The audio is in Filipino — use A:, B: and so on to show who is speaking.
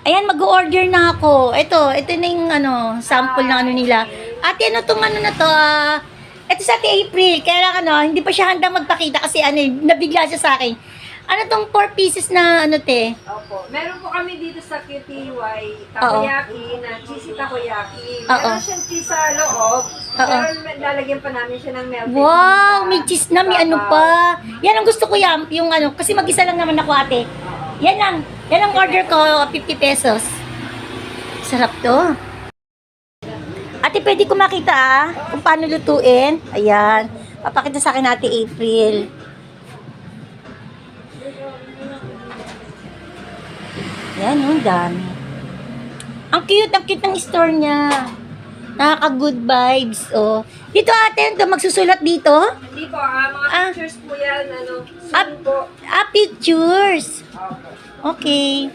A: Ayan, mag-order na ako. Ito na yung sample ng nila. Ate, ano tong na to? Ito sa ate April. Kaya lang hindi pa siya handang magpakita kasi nabigla siya sa akin. Ano tong 4 pieces na te?
B: Opo. Meron po kami dito sa QTY, takoyaki, na cheesy takoyaki. Meron siyang cheese sa loob. Pero lalagyan pa namin siya ng melted
A: Wow, may cheese na, may pa. Yan ang gusto ko yan, yung kasi mag-isa lang naman ako ate. Yan ang order ko, 50 pesos. Sarap to. Ate, pwede ko makita kung paano lutuin. Ayan. Papakita sa akin ate April. Ayan, ang dami. Ang cute ng store niya. Nakaka-good vibes. Oh. Dito ate, magsusulat dito?
B: Hindi po, mga pictures po yan. Soon po.
A: Pictures.
B: Opo.
A: Okay.